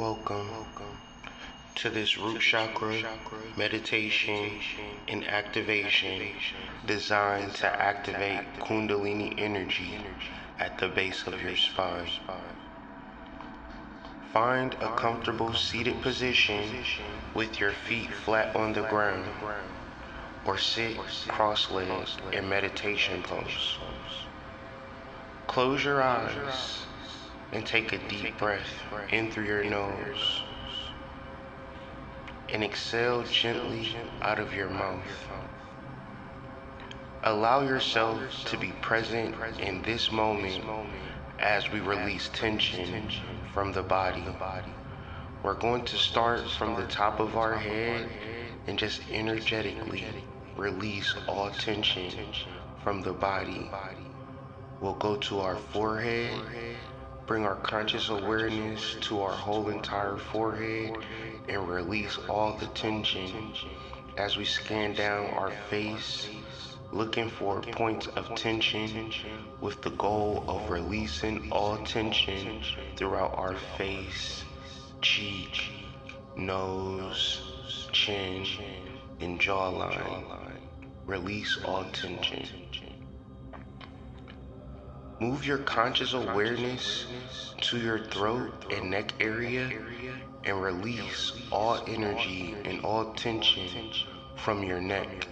Welcome to this Root Chakra meditation and activation designed to activate Kundalini energy at the base of your spine. Find a comfortable seated position with your feet flat on the ground, or sit cross-legged in meditation pose. Close your eyes and take a deep breath in through your nose and exhale gently out of your mouth. Allow yourself to be present in this moment as we release tension from the body. We're going to start from the top of our head and just energetically release all tension from the body. We'll go to our forehead, bring our conscious awareness to our whole entire forehead and release all the tension as we scan down our face, looking for points of tension with the goal of releasing all tension throughout our face, cheek, nose, chin, and jawline. Release all tension. Move your conscious awareness to your throat and neck area and release all energy and all tension from your neck.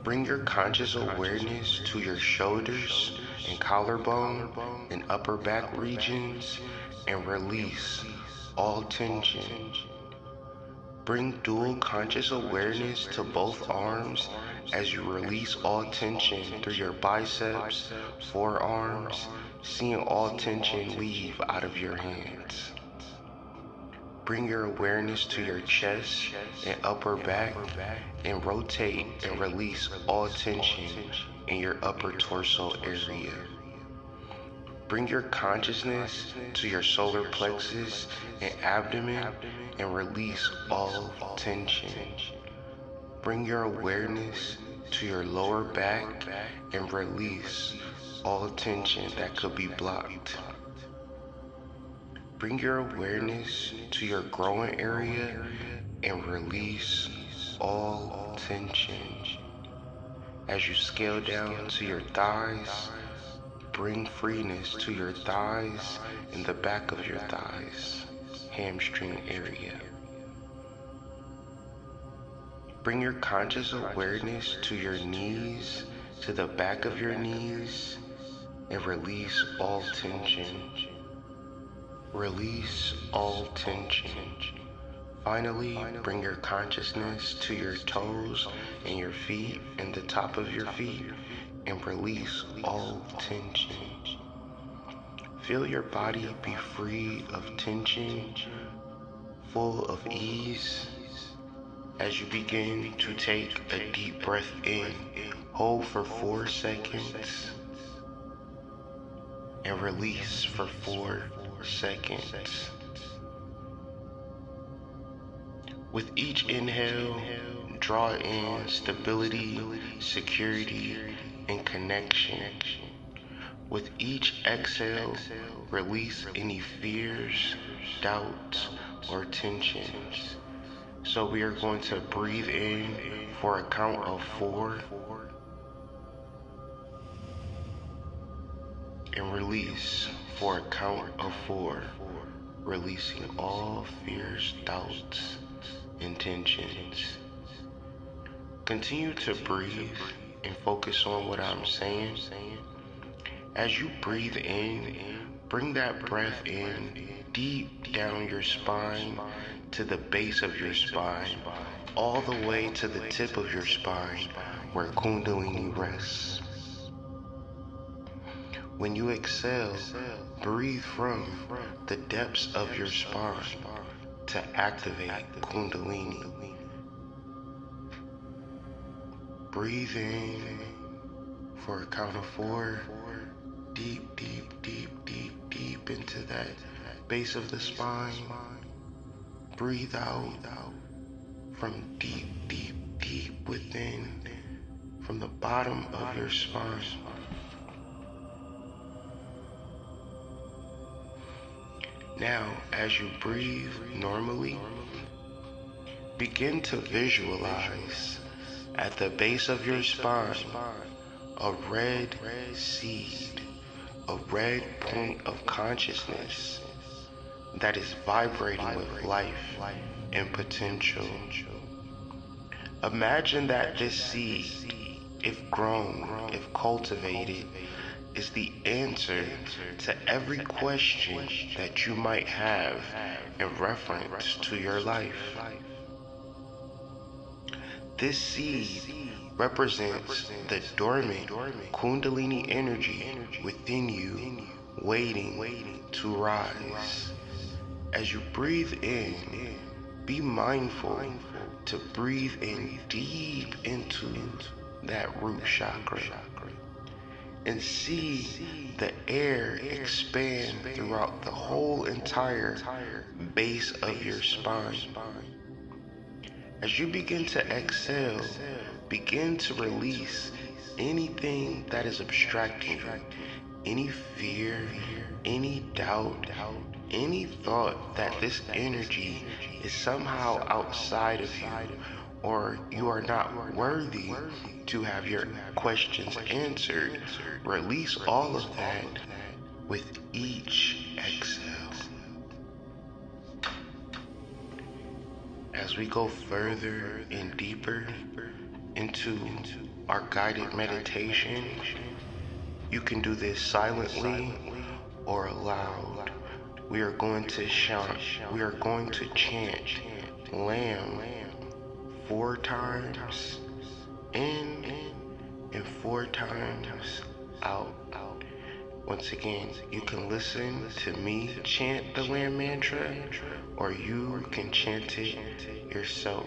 Bring your conscious awareness to your shoulders and collarbone and upper back regions and release all tension. Bring dual conscious awareness to both arms as you release all tension through your biceps, forearms, seeing all tension leave out of your hands. Bring your awareness to your chest and upper back and rotate and release all tension in your upper torso area. Bring your consciousness to your solar plexus and abdomen and release all tension. Bring your awareness to your lower back and release all tension that could be blocked. Bring your awareness to your groin area and release all tension. As you scale down to your thighs, bring freeness to your thighs and the back of your thighs, hamstring area. Bring your conscious awareness to your knees, to the back of your knees, and release all tension. Release all tension. Finally, bring your consciousness to your toes and your feet and the top of your feet and release all tension. Feel your body be free of tension, full of ease. As you begin to take a deep breath in, hold for 4 seconds and release for 4 seconds. With each inhale, draw in stability, security, and connection. With each exhale, release any fears, doubts, or tensions. So we are going to breathe in for a count of 4 and release for a count of 4, releasing all fears, doubts, and tensions. Continue to breathe and focus on what I'm saying. As you breathe in, bring that breath in deep down your spine to the base of your spine, all the way to the tip of your spine where Kundalini rests. When you exhale, breathe from the depths of your spine to activate Kundalini. Breathe in for a count of 4, deep, deep, deep, deep, deep into that base of the spine. Breathe out from deep, deep, deep within, from the bottom of your spine. Now, as you breathe normally, begin to visualize at the base of your spine a red seed, a red point of consciousness that is vibrating with life and potential. Imagine that this seed, if grown, if cultivated, is the answer to every question that you might have in reference to your life. This seed represents the dormant Kundalini energy within you, waiting to rise. As you breathe in, be mindful to breathe in deep into that root chakra and see the air expand throughout the whole entire base of your spine. As you begin to exhale, begin to release anything that is obstructing you, any fear, any doubt, any thought that this energy is somehow outside of you, or you are not worthy to have your questions answered. Release all of that with each exhale. As we go further and deeper into our guided meditation, you can do this silently or aloud. We are going to chant Lam 4 times in and 4 times out. Once again, you can listen to me chant the Lam mantra, or you can chant it yourself.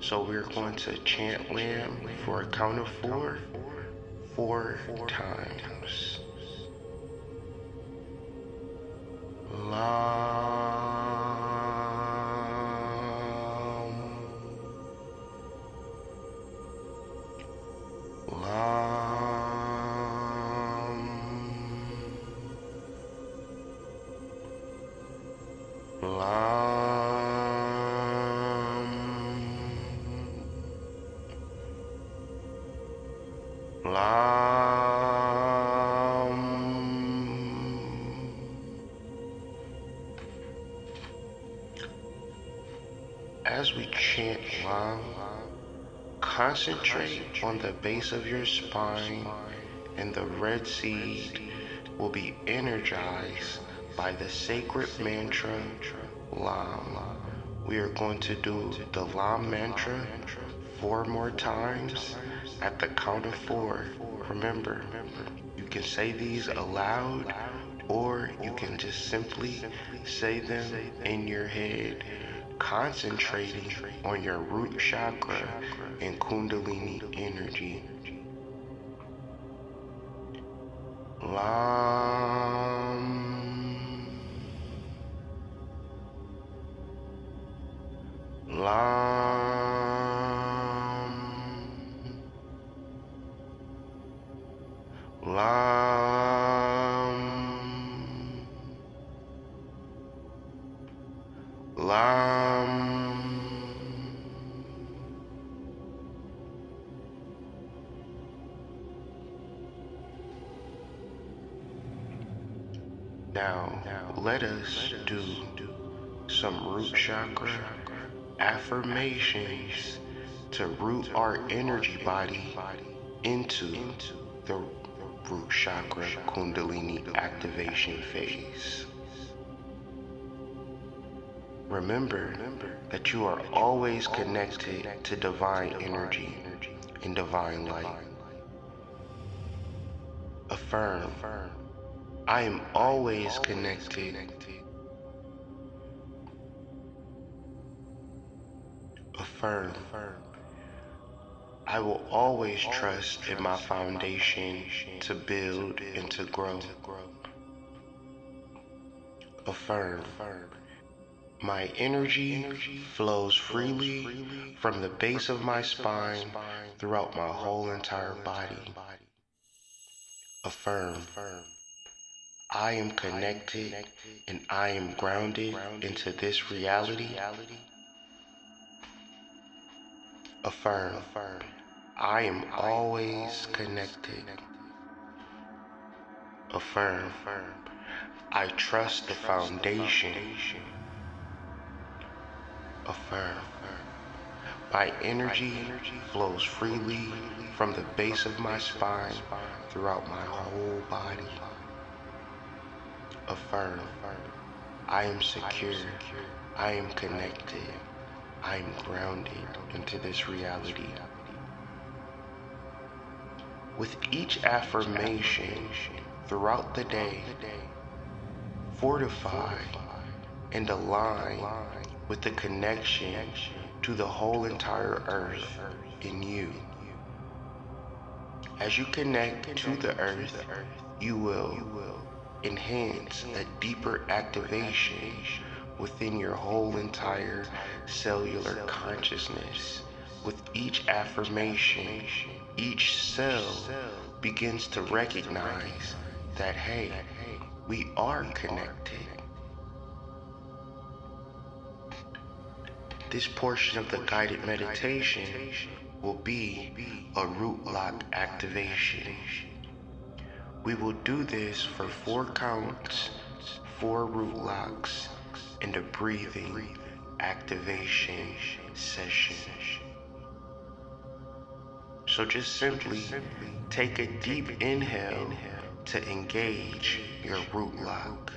So we're going to chant Lam for a count of 4, 4 times. As we chant Lam, concentrate on the base of your spine, and the red seed will be energized by the sacred mantra Lam. We are going to do the Lam mantra 4 more times at the count of 4. Remember, you can say these aloud, or you can just simply say them in your head, concentrating on your root chakra and Kundalini energy. Lam, Lam, Lam, Lam. Now, let us do some root chakra affirmations to root our energy body into the root chakra Kundalini activation phase. Remember that you are always connected to divine energy and divine light. Affirm, I am always connected. Affirm, I will always trust in my foundation to build and to grow. Affirm, my energy flows freely from the base of my spine throughout my whole entire body. Affirm, I am connected and I am grounded into this reality. Affirm. I am always connected. Affirm. I trust the foundation. Affirm. My energy flows freely from the base of my spine throughout my whole body. Affirm. I am secure. I am connected. I am grounded into this reality. With each affirmation throughout the day, fortify and align with the connection to the whole entire earth in you. As you connect to the earth, you will enhance a deeper activation within your whole entire cellular consciousness. With each affirmation, each cell begins to recognize that, hey, we are connected. This portion of the guided meditation will be a root lock activation. We will do this for 4 counts, 4 root locks, and a breathing activation session. So just simply take a deep inhale to engage your root lock.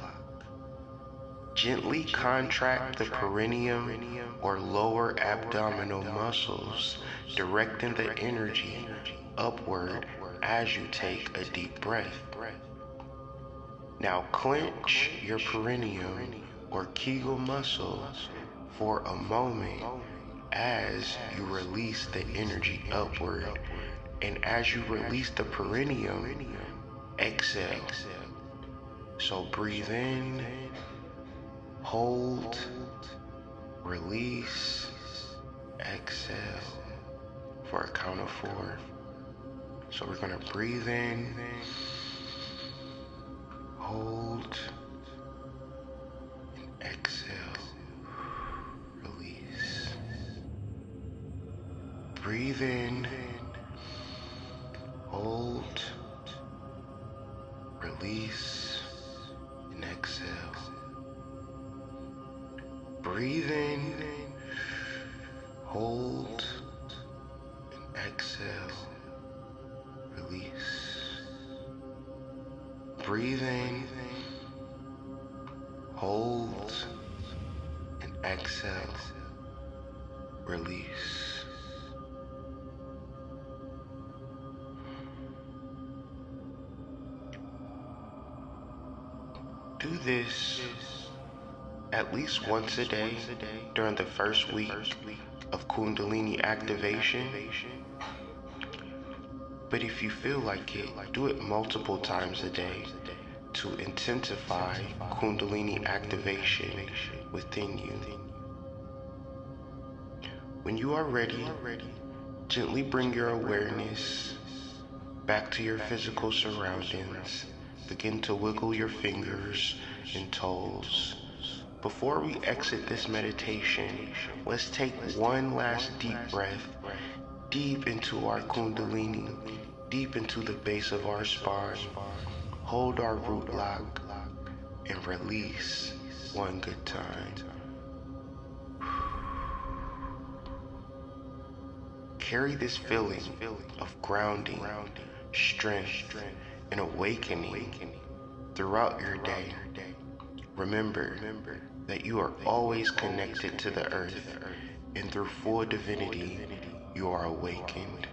Gently contract the perineum or lower abdominal muscles, directing the energy upward as you take a deep breath. Now clench your perineum or Kegel muscle for a moment as you release the energy upward. And as you release the perineum, exhale. So breathe in, hold, release, exhale for a count of 4. So we're gonna breathe in, hold, and exhale, release. Breathe in, hold, release, and exhale. Breathe in, hold, and exhale, release. Breathe in, hold, and exhale, release. Do this at least once a day during the first week of Kundalini Activation. But if you feel like it, do it multiple times a day to intensify Kundalini Activation within you. When you are ready, gently bring your awareness back to your physical surroundings. Begin to wiggle your fingers and toes. Before we exit this meditation, let's take one last deep breath, deep into our Kundalini, deep into the base of our spine. Hold our root lock and release one good time. Carry this feeling of grounding, strength, and awakening throughout your day. Remember that you are always connected to the earth, and through full divinity, you are awakened.